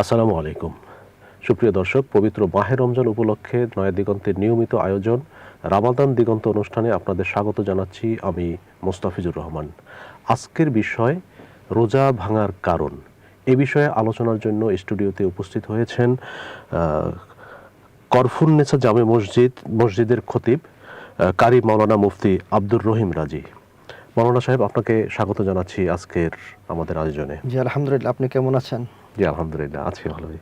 আসসালামু আলাইকুম। সুপ্রিয় দর্শক, পবিত্র মাহে রমজান উপলক্ষে নয়া দিগন্তের নিয়মিত আয়োজন রামাদান দিগন্ত অনুষ্ঠানে আপনাদের স্বাগত জানাচ্ছি আমি মোস্তাফিজুর রহমান। আজকের বিষয় রোজা ভাঙার কারণ। এ বিষয়ে আলোচনার জন্য স্টুডিওতে উপস্থিত হয়েছেন করফুন্নেসা জামে মসজিদের খতিব কারি মাওলানা মুফতি আব্দুর রহিম রাজি। মাওলানা সাহেব, আপনাকে স্বাগত জানাচ্ছি আজকের আমাদের আয়োজনে। জি আলহামদুলিল্লাহ, আপনি কেমন আছেন? জি আলহামদুলিল্লাহ, আছি ভালোই।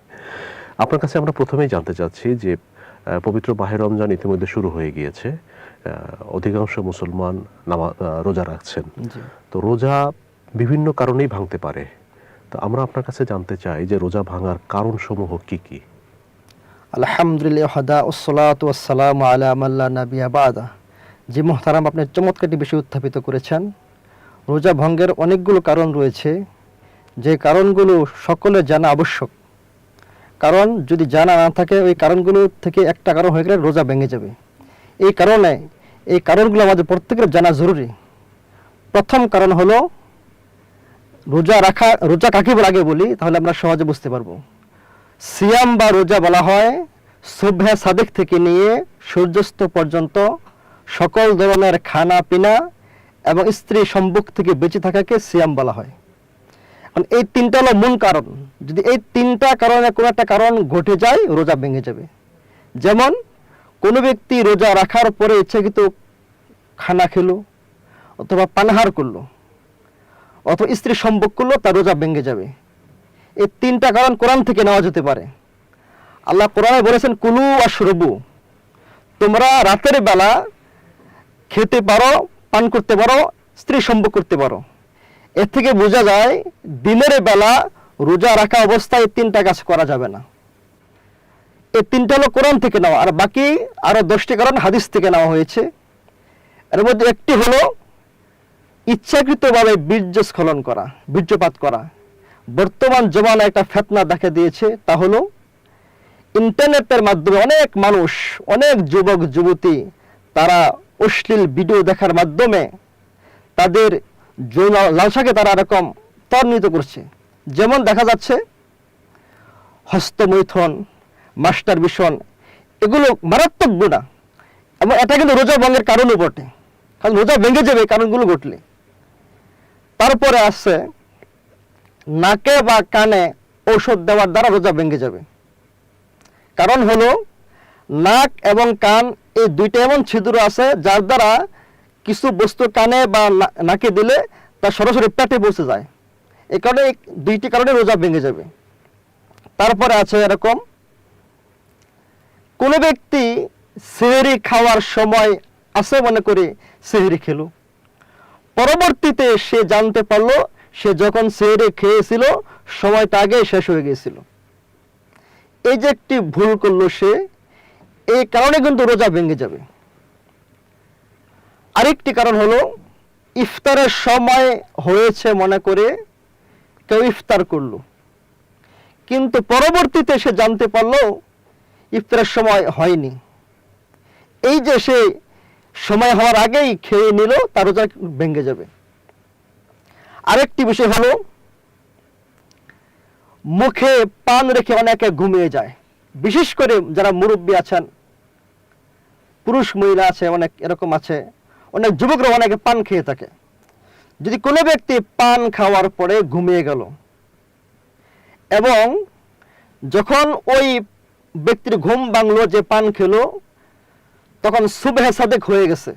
আপনার কাছে আমরা প্রথমেই জানতে চাচ্ছি যে পবিত্র মাহে রমজান ইতিমধ্যে শুরু হয়ে গিয়েছে, অধিকাংশ মুসলমান রোজা রাখছেন। তো রোজা বিভিন্ন কারণেই ভাঙতে পারে। তো আমরা আপনার কাছে জানতে চাই যে রোজা ভাঙার কারণসমূহ কি কি? আলহামদুলিল্লাহ ওয়াহদা ওয়াসসালাতু ওয়াসসালামু আলা মান লা নাবিয়্যা বা'দা। যে মুহতারাম, আপনি চমৎকার একটি বিষয় উত্থাপিত করেছেন। রোজা ভঙ্গের অনেকগুলো কারণ রয়েছে, যে কারণগুলো সকলের জানা আবশ্যক। কারণ যদি জানা না থাকে, ওই কারণগুলো থেকে একটা কারণ হয়ে গেলে রোজা ভেঙে যাবে। এই কারণগুলো আমাদের প্রত্যেকের জানা জরুরি। প্রথম কারণ হলো রোজা রাখা। রোজা কাকে বলে আগে বলি, তাহলে আমরা সহজে বুঝতে পারবো। সিয়াম বা রোজা বলা হয় সুবহে সাদেক থেকে নিয়ে সূর্যাস্ত পর্যন্ত সকল ধরনের খানা পিনা এবং স্ত্রী সম্ভোগ থেকে বেঁচে থাকাকে সিয়াম বলা হয়। এই তিনটা হলো মূল কারণ। যদি এই তিনটা কারণে কোনো একটা কারণ ঘটে যায়, রোজা ভেঙে যাবে। যেমন কোনো ব্যক্তি রোজা রাখার পরে ইচ্ছাকৃত খানা খেলো, অথবা পানাহার করলো, অথবা স্ত্রী সম্ভোগ করলো, তার রোজা ভেঙে যাবে। এই তিনটা কারণ কোরআন থেকে নেওয়া যেতে পারে। আল্লাহ কোরআনে বলেছেন, কুলু ওয়াশরাবু, তোমরা রাতের বেলা খেতে পারো, পান করতে পারো, স্ত্রী সম্ভোগ করতে পারো। এর থেকে বোঝা যায় দিনের বেলা রোজা রাখা অবস্থায় তিনটা কাজ করা যাবে না। এই তিনটা হলো কোরআন থেকে নেওয়া, আর বাকি আরো 10টি কারণ হাদিস থেকে নেওয়া হয়েছে। এর মধ্যে একটি হলো ইচ্ছাকৃতভাবে বীর্যস্খলন করা, বীর্যপাত করা। বর্তমান জমানায় একটা ফিতনা দেখা দিয়েছে, তা হলো ইন্টারনেটের মাধ্যমে অনেক মানুষ, অনেক যুবক যুবতী, তারা অশ্লীল ভিডিও দেখার মাধ্যমে তাদের যৌন লালসাকে তারা এরকম ত্বরান্বিত করছে। যেমন দেখা যাচ্ছে হস্তমৈথুন, মাস্টারবেশন, এগুলো মারাত্মক গুনাহ, এবং এটা কিন্তু রোজা ভঙ্গের কারণও বটে। কারণ রোজা ভেঙে যাবে কারণগুলো ঘটলে। তারপরে আসছে নাকে বা কানে ঔষধ দেওয়ার দ্বারা রোজা ভেঙে যাবে। কারণ হলো নাক এবং কান, এই দুইটা এমন ছিদ্র আছে যার দ্বারা কিছু বস্তু কানে বা নাকে দিলে তা সরাসরি পেটে পৌঁছে যায়। এই কারণে এই দুইটি কারণে রোজা ভেঙে যাবে। তারপরে আছে এরকম কোনো ব্যক্তি সেহরি খাওয়ার সময় আছে মনে করে সেহরি খেলো, পরবর্তীতে সে জানতে পারলো সে যখন সেহরি খেয়েছিল সময়টা আগে শেষ হয়ে গিয়েছিল। এই যে একটি ভুল করলো সে, এই কারণে কিন্তু রোজা ভেঙে যাবে। আরেকটি কারণ হলো ইফতারের সময় হয়েছে মনে করে কেউ ইফতার করলো, কিন্তু পরবর্তীতে সে জানতে পারলো ইফতারের সময় হয়নি। এই যে সে সময় হওয়ার আগেই খেয়ে নিল, তার রোজা ভেঙে যাবে। আরেকটি বিষয় হলো মুখে পান রেখে অনেকে ঘুমিয়ে যায়। বিশেষ করে যারা মুরব্বী আছেন, পুরুষ মহিলা আছে, অনেক এরকম আছে, অনেক যুবকরা অনেকে পান খেয়ে থাকে। যদি কোনো ব্যক্তি পান খাওয়ার পরে ঘুমিয়ে গেল এবং যখন ওই ব্যক্তির ঘুম ভাঙলো যে পান খেলো, তখন সুবহে সাদেক হয়ে গেছে,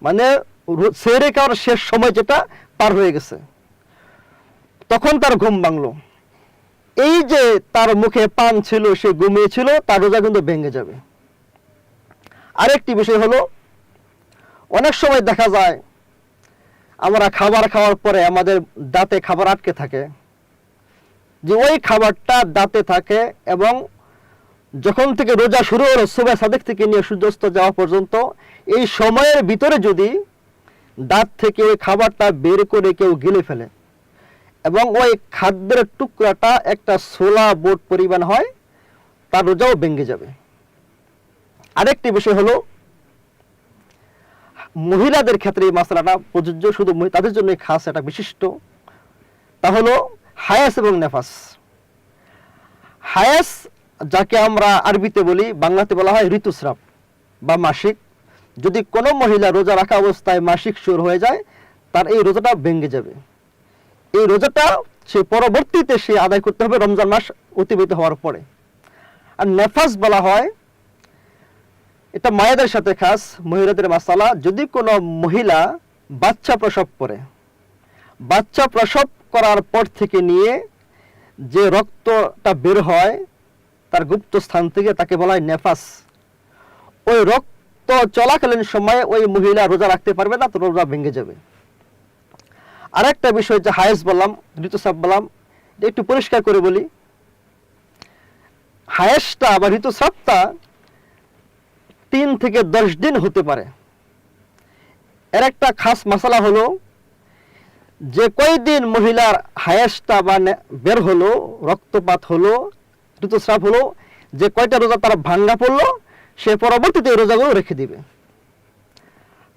মানে সেহরি খাওয়ার শেষ সময় যেটা পার হয়ে গেছে, তখন তার ঘুম ভাঙলো। এই যে তার মুখে পান ছিল, সে ঘুমিয়েছিল, তার রোজা কিন্তু ভেঙে যাবে। আরেকটি বিষয় হলো অনেক সময় দেখা যায় আমরা খাবার খাওয়ার পরে আমাদের দাঁতে খাবার আটকে থাকে, যে ওই খাবারটা দাঁতে থাকে এবং যখন থেকে রোজা শুরু হলো সুবহে সাদেক থেকে নিয়ে সূর্যাস্ত যাওয়া পর্যন্ত, এই সময়ের ভিতরে যদি দাঁত থেকে ওই খাবারটা বের করে কেউ গিলে ফেলে এবং ওই খাদ্যের টুকরাটা একটা ছোলা বোট পরিমাণ হয়, তার রোজাও ভেঙে যাবে। আরেকটি বিষয় হলো মহিলাদের ক্ষেত্রে এই মাসলাটা প্রযোজ্য, শুধু তাদের জন্য খাস একটা বিশিষ্ট, তা হলো হায়াস এবং নেফাস। হায়েস যাকে আমরা আরবিতে বলি, বাংলাতে বলা হয় ঋতুস্রাব বা মাসিক। যদি কোনো মহিলা রোজা রাখা অবস্থায় মাসিক শুরু হয়ে যায়, তার এই রোজাটা ভেঙে যাবে। এই রোজাটা সে পরবর্তীতে সে আদায় করতে হবে রমজান মাস অতিবাহিত হওয়ার পরে। আর নেফাস বলা হয়, এটা মায়েদের সাথে খাস, মহিলাদের মাসালা। যদি কোনো মহিলা বাচ্চা প্রসব করে, বাচ্চা প্রসব করার পর থেকে নিয়ে যে রক্তটা বের হয় তার গুপ্ত স্থান থেকে, তাকে বলা হয় নেফাস। ওই রক্ত চলাকালীন সময়ে ওই মহিলা রোজা রাখতে পারবে না, তো রোজা ভেঙে যাবে। আরেকটা বিষয় যে হায়েস বললাম, ঋতুস্রাব বললাম, একটু পরিষ্কার করে বলি। হায়েসটা বা ঋতুস্রাবটা 3 থেকে 10 দিন হতে পারে। এর একটা খাস মশলা হলো, যে কয়দিন মহিলার হায়েসটা বা বের হলো, রক্তপাত হলো, ঋতুস্রাব হলো, যে কয়টা রোজা তার ভাঙ্গা পড়লো, সে পরবর্তীতে এই রোজাগুলো রেখে দিবে।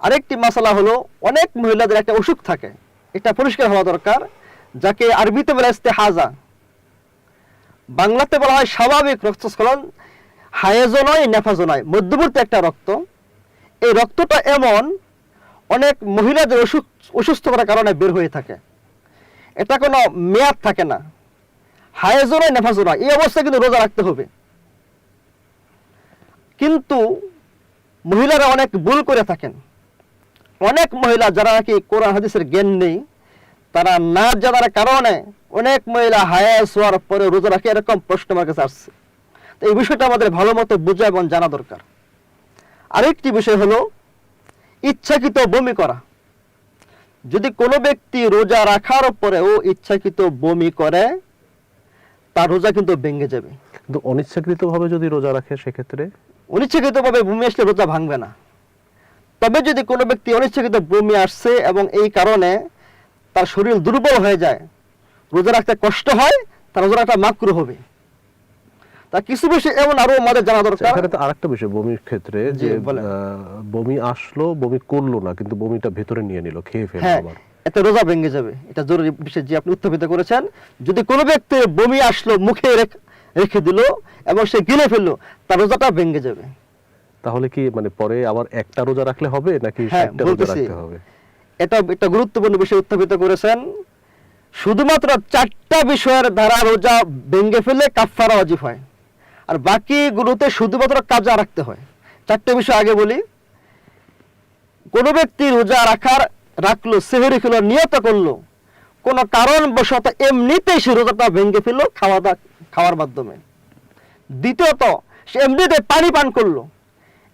আরেকটি মশলা হলো, অনেক মহিলাদের একটা অসুখ থাকে, এটা পরিষ্কার হওয়া দরকার, যাকে আরবিতে বলা হয় ইস্তেহাজা, বাংলাতে বলা হয় স্বাভাবিক রক্তস্খলন। হায়েজও নয়, নেফাজও নয়, মধ্যবর্তী একটা রক্ত। এই রক্তটা এমন অনেক মহিলাদের অসুস্থতার কারণে বের হয়ে থাকে, এটা কোনো মেয়াদ থাকে না। হায়েজও নয়, নেফাজও নয়, এই অবস্থায় কিন্তু রোজা রাখতে হবে। কিন্তু মহিলারা অনেক ভুল করে থাকেন। অনেক মহিলা যারা নাকি কোরআন হাদিসের জ্ঞান নেই, তারা না জানার কারণে অনেক মহিলা হায়েস হওয়ার পরে রোজা রাখে, এরকম প্রশ্ন আমার কাছে আসছে। তো এই বিষয়টা আমাদের ভালো মতো বোঝা এবং জানা দরকার। আরেকটি বিষয় হলো ইচ্ছাকৃত বমি করা। যদি কোনো ব্যক্তি রোজা রাখার পরেও ইচ্ছাকৃত বমি করে, তার রোজা কিন্তু ভেঙে যাবে। কিন্তু অনিচ্ছাকৃতভাবে যদি রোজা রাখে, সেক্ষেত্রে অনিচ্ছাকৃতভাবে বমি আসলে রোজা ভাঙবে না। তবে যদি কোনো ব্যক্তি অনিচ্ছাকৃত বমি আসছে এবং এই কারণে তার শরীর দুর্বল হয়ে যায়, রোজা রাখতে কষ্ট হয়, তার রোজা রাখা মাকরুহ হবে। তা কিছু বিষয় এমন আরো আমাদের জানা দরকার। এখানে তো আরেকটা বিষয় বমির ক্ষেত্রে, যে বমি আসলো, বমি করলো না, কিন্তু বমিটা ভেতরে নিয়ে নিল, খেয়ে ফেললো, আবার এতে রোজা ভেঙে যাবে। এটা জরুরি বিষয় যে আপনি উত্থাপিত করেছেন। যদি কোনো ব্যক্তি বমি আসলো, মুখে রেখে দিল এবং সে গিলে ফেললো, তার রোজাটা ভেঙে যাবে। তাহলে কি মানে পরে আবার একটা রোজা রাখলে হবে, নাকি 60টা রোজা রাখতে হবে? এটা একটা গুরুত্বপূর্ণ বিষয় উত্থাপিত করেছেন। শুধুমাত্র 4টা বিষয়ের দ্বারা রোজা ভেঙে ফেলে কাফারা ওয়াজিব হয়, আর বাকিগুলোতে শুধুমাত্র কাজা রাখতে হয়। 4টে বিষয় আগে বলি। কোনো ব্যক্তি রোজা রাখলো, সেহরি খেলো, নিয়ত করলো, কোনো কারণবশত এমনিতেই সে রোজাটা ভেঙে ফেললো খাওয়ার মাধ্যমে। দ্বিতীয়ত, সে এমনিতে পানি পান করলো,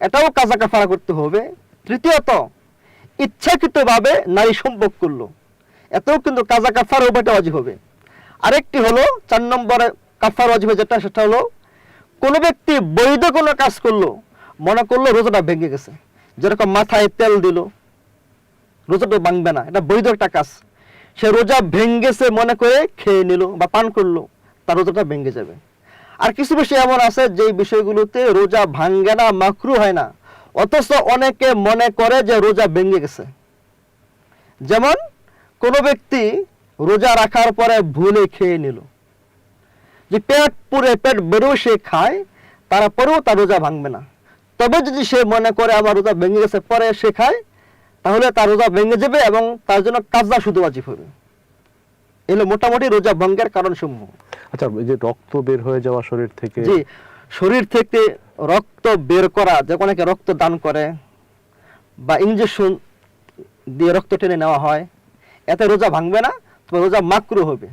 এটাও কাজা কাফারা করতে হবে। তৃতীয়ত, ইচ্ছাকৃতভাবে নারী সম্ভোগ করলো, এতেও কিন্তু কাজা কাফারা উভয়টা ওয়াজিব হবে। আরেকটি হলো 4 নম্বরে কাফারা ওয়াজিব, যেটা সেটা হলো কোনো ব্যক্তি বৈধ কোনো কাজ করলো, মনে করলো রোজাটা ভেঙে গেছে, যেরকম মাথায় তেল দিল, রোজাটা ভাঙবে না, এটা বৈধ একটা কাজ। সে রোজা ভেঙেছে মনে করে খেয়ে নিল বা পান করলো, তার রোজাটা ভেঙে যাবে। আর কিছু বিষয় এমন আছে যে বিষয়গুলোতে রোজা ভাঙে না, মাকরু হয় না, অথচ অনেকে মনে করে যে রোজা ভেঙে গেছে। যেমন কোনো ব্যক্তি রোজা রাখার পরে ভুলে খেয়ে নিল, যে পেট পুরে পেট বেরো সে খায়, তারপরেও তার রোজা ভাঙবে না। তবে যদি সে মনে করে আমার রোজা ভেঙে গেছে, পরে সে খায়, তাহলে তার রোজা ভেঙে যাবে এবং তার জন্য কাজা শুধু ওয়াজিব হবে। এগুলো মোটামুটি রোজা ভঙ্গের কারণ সমূহ। আচ্ছা, এই যে রক্ত বের হয়ে যাওয়া শরীর থেকে, জি, শরীর থেকে রক্ত বের করা, যে অনেকে রক্ত দান করে বা ইনজেকশন দিয়ে রক্ত টেনে নেওয়া হয়, এতে রোজা ভাঙবে না, তবে রোজা মাকরু হবে।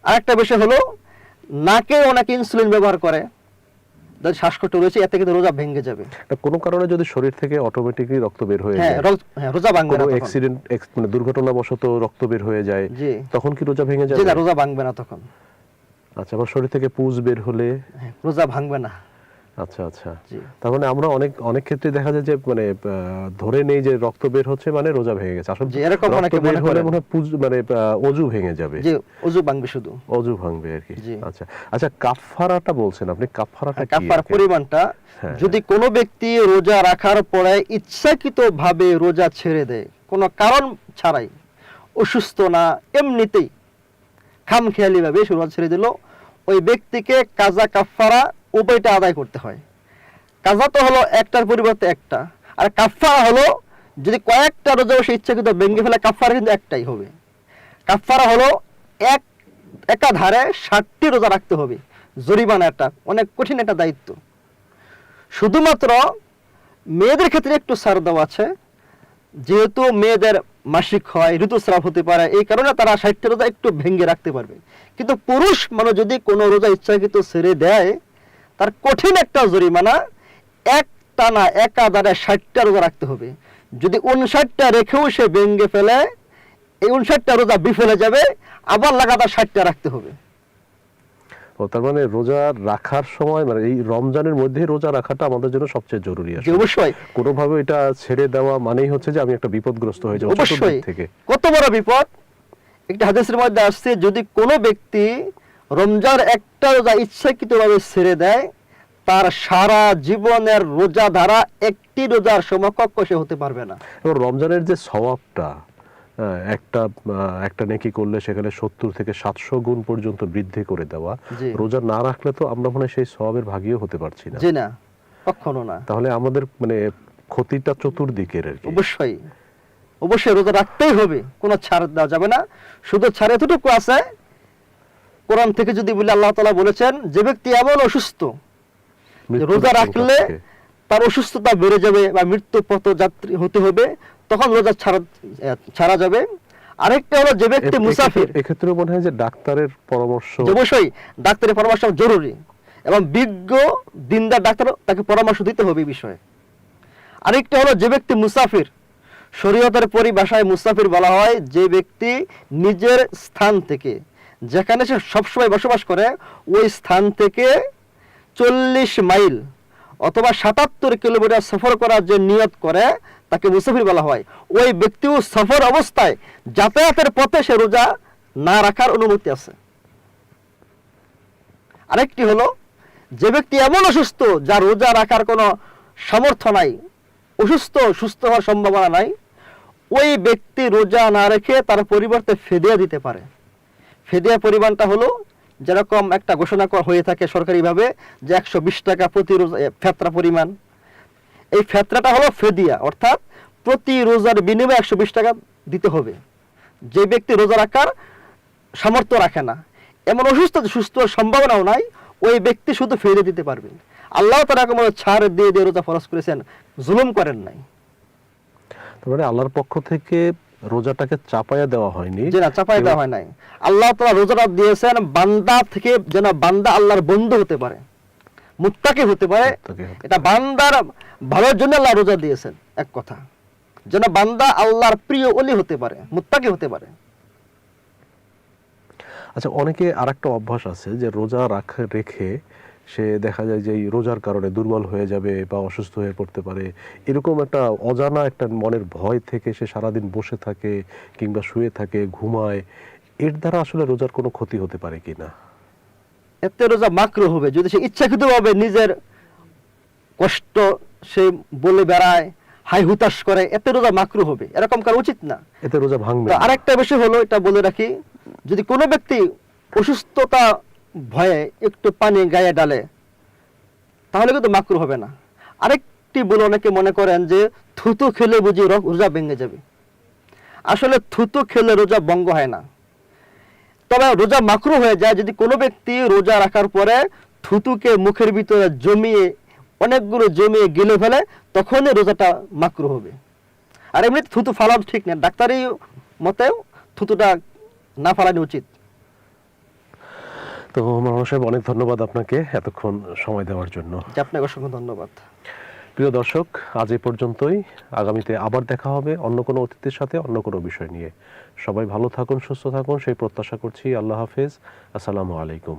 আরেকটা বিষয় হলো, নাকে অনেকে ইনসুলিন ব্যবহার করে, যাদের শ্বাসকষ্ট রয়েছে, এতে কিন্তু রোজা ভেঙে যাবে। কোনো কারণে যদি শরীর থেকে অটোমেটিকলি রক্ত বের হয়ে যায়, রোজা ভাঙবে না। অ্যাক্সিডেন্ট, মানে দুর্ঘটনাবশত রক্ত বের হয়ে যায়, তখন কি রোজা ভেঙে যাবে? জি না, রোজা ভাঙবে না তখন। আচ্ছা, আবার শরীর থেকে পুজ বের হলে রোজা ভাঙবে না। আচ্ছা আচ্ছা, তার মানে আমরা অনেক ক্ষেত্রে দেখা যায় যে মানে ধরে নেই যে রক্ত বের হচ্ছে মানে রোজা ভেঙে গেছে। আসলে এরকম অনেকে মনে করে, মনে মানে ওযু ভেঙে যাবে। জি, ওযু ভাঙবে, শুধু ওযু ভাঙবে আর কি। আচ্ছা আচ্ছা, কাফারাটা বলছেন আপনি, কাফারাটা কি? কাফার পরিমাণটা, যদি কোনো ব্যক্তি রোজা রাখার পরে ইচ্ছাকৃতভাবে রোজা ছেড়ে দেয়, কোনো কারণ ছাড়াই, অসুস্থ না, এমনিতেই খামখেয়ালি ভাবে রোজা ছেড়ে দিল, ওই ব্যক্তিকে কাজা কাফফারা উভয়টা আদায় করতে হয়। কাজা তো হলো একটার পরিবর্তে একটা, আর কাফফারা হলো যদি কয়েকটা রোজা সে ইচ্ছাকৃত ভেঙে ফেলে, কাফফারা কিন্তু একটাই হবে। কাফফারা হলো একাধারে 60টি রোজা রাখতে হবে। জরিমানা একটা অনেক কঠিন একটা দায়িত্ব। শুধুমাত্র মেয়েদের ক্ষেত্রে একটু ছাড় দেওয়া আছে, যেহেতু মেয়েদের মাসিক হয়, ঋতুস্রাব হতে পারে, এই কারণে তারা 60টি রোজা একটু ভেঙে রাখতে পারবে। কিন্তু পুরুষ মানুষ যদি কোনো রোজা ইচ্ছাকৃত ছেড়ে দেয়, তার কঠিন একটা জরিমানা, এক টানা একাধারে 60টা রোজা রাখতে হবে। যদি 59টা রেখেও সে ভেঙে ফেলে, এই 59টা রোজা বিফলে যাবে, আবার লাগাতার 60টা রাখতে হবে। ও তার মানে রোজা রাখার সময়, মানে এই রমজানের মধ্যে রোজা রাখাটা আমাদের জন্য সবচেয়ে জরুরি আছে। অবশ্যই কোনোভাবে এটা ছেড়ে দেওয়া মানেই হচ্ছে যে আমি একটা বিপদগ্রস্ত হয়ে যাব অবশ্যই থেকে। কত বড় বিপদ! একটা হাদিসের মধ্যে আসছে, যদি কোনো ব্যক্তি রমজান একটা রোজা ইচ্ছাকৃতভাবে ছেড়ে দেয়, তার সারা জীবনের রোজা ধারা একটি রোজার সমকক্ষ সে হতে পারবে না। এবং রমজানের যে সওয়াবটা, একটা নেকি করলে সেখানে 70 থেকে 700 গুণ পর্যন্ত বৃদ্ধি করে দেওয়া, রোজা না রাখলে তো আমরা মনে হয় সেই সওয়াবের ভাগীও হতে পারছি না। জি না, কখনো না। তাহলে আমাদের মানে ক্ষতিটা চতুর্দিকের আর কি। অবশ্যই অবশ্যই রোজা রাখতেই হবে, কোনো ছাড় দেওয়া যাবে না। শুধু ছাড় এতটুকু আছে, কোরআন থেকে যদি বলি, আল্লাহ তাআলা বলেছেন, যে ব্যক্তি এমন অসুস্থ রোজা রাখলে তার অসুস্থতা বেড়ে যাবে বা মৃত্যু পথযাত্রী হতে হবে, তখন রোজা ছাড়া যাবে। আরেকটা হলো যে ব্যক্তি মুসাফির, এক্ষেত্রে মনে হয় যে ডাক্তারের পরামর্শ, অবশ্যই ডাক্তারের পরামর্শ জরুরি, এবং বিজ্ঞ দিনদার ডাক্তার তাকে পরামর্শ দিতে হবে এই বিষয়ে। আরেকটা হলো যে ব্যক্তি মুসাফির, শরীয়তের পরিভাষায় মুসাফির বলা হয় যে ব্যক্তি নিজের স্থান থেকে, যেখানে সে সবসময় বসবাস করে, ওই স্থান থেকে 40 মাইল অথবা 77 কিলোমিটার সফর করার যে নিয়ত করে, তাকে মুসাফির বলা হয়। ওই ব্যক্তিও সফর অবস্থায় যাতায়াতের পথে সে রোজা না রাখার অনুমতি আছে। আরেকটি হলো যে ব্যক্তি এমন অসুস্থ যার রোজা রাখার কোনো সামর্থ্য নাই, সুস্থ হওয়ার সম্ভাবনা নাই, ওই ব্যক্তি রোজা না রেখে তার পরিবর্তে ফিদিয়া দিতে পারে। ফিদিয়া পরিমাণটা হলো, যেরকম একটা ঘোষণা হয়ে থাকে সরকারিভাবে যে 120 টাকা প্রতি রোজা ফেতরা পরিমাণ। এই ফেতরাটা হলো ফিদিয়া, অর্থাৎ প্রতি রোজার বিনিময়ে 120 টাকা দিতে হবে। যে ব্যক্তি রোজা রাখার সামর্থ্য রাখে না, এমন সুস্থ সম্ভাবনাও নাই, ওই ব্যক্তি শুধু ফিদিয়া দিতে পারবে। আল্লাহ তাআলা কোনো ছাড় দিয়ে রোজা ফরজ করেছেন, জুলুম করেন নাই। তারপরে আল্লাহর পক্ষ থেকে রোজাটাকে চাপায়া দেওয়া হয়নি। জি না, চাপায়া দেওয়া হয় নাই। আল্লাহ তাআলা রোজাটা দিয়েছেন বান্দা থেকে, যেন বান্দা আল্লাহর বন্ধু হতে পারে, মুত্তাকি হতে পারে। এটা বান্দার ভালোর জন্য আল্লাহ রোজা দিয়েছেন, এক কথা, যেন বান্দা আল্লাহর প্রিয় ওলি হতে পারে, মুত্তাকি হতে পারে। আচ্ছা, অনেকে আরেকটা অভ্যাস আছে যে রোজা রেখে সে দেখা যায় যে এই রোজার কারণে দুর্বল হয়ে যাবে বা অসুস্থ হয়ে পড়তে পারে, এরকম একটা অজানা একটা মনের ভয় থেকে সে সারাদিন বসে থাকে কিংবা শুয়ে থাকে, ঘুমায়। এর দ্বারা আসলে রোজার কোনো ক্ষতি হতে পারে কিনা? এতে রোজা মাকরুহ হবে যদি সে ইচ্ছাকৃতভাবে নিজের কষ্ট সে বলে বেড়ায়, হাই হুতাশ করে, এতে রোজা মাকরুহ হবে। এরকম করা উচিত না, এতে রোজা ভাঙবে। আরেকটা বিষয় হলো, এটা বলে রাখি, যদি কোনো ব্যক্তি অসুস্থতা ভয়ে একটু পানি গায়ে ডালে, তাহলে কিন্তু মাকরুহ হবে না। আরেকটি বলে অনেকে মনে করেন যে থুতু খেলে বুঝি রোজা ভেঙে যাবে। আসলে থুতু খেলে রোজা ভঙ্গ হয় না, তবে রোজা মাকরুহ হয়ে যায় যদি কোনো ব্যক্তি রোজা রাখার পরে থুতুকে মুখের ভিতরে অনেকগুলো জমিয়ে গিলে ফেলে, তখনই রোজাটা মাকরুহ হবে। আর এমনি থুতু ফালানো ঠিক না, ডাক্তারি মতেও থুতুটা না ফালানো উচিত। তো মাওলানা সাহেব, অনেক ধন্যবাদ আপনাকে এতক্ষণ সময় দেওয়ার জন্য। আপনাকে অসংখ্য ধন্যবাদ। প্রিয় দর্শক, আজ এই পর্যন্তই। আগামীতে আবার দেখা হবে অন্য কোনো অতিথির সাথে, অন্য কোনো বিষয় নিয়ে। সবাই ভালো থাকুন, সুস্থ থাকুন, সেই প্রত্যাশা করছি। আল্লাহ হাফেজ, আসসালামু আলাইকুম।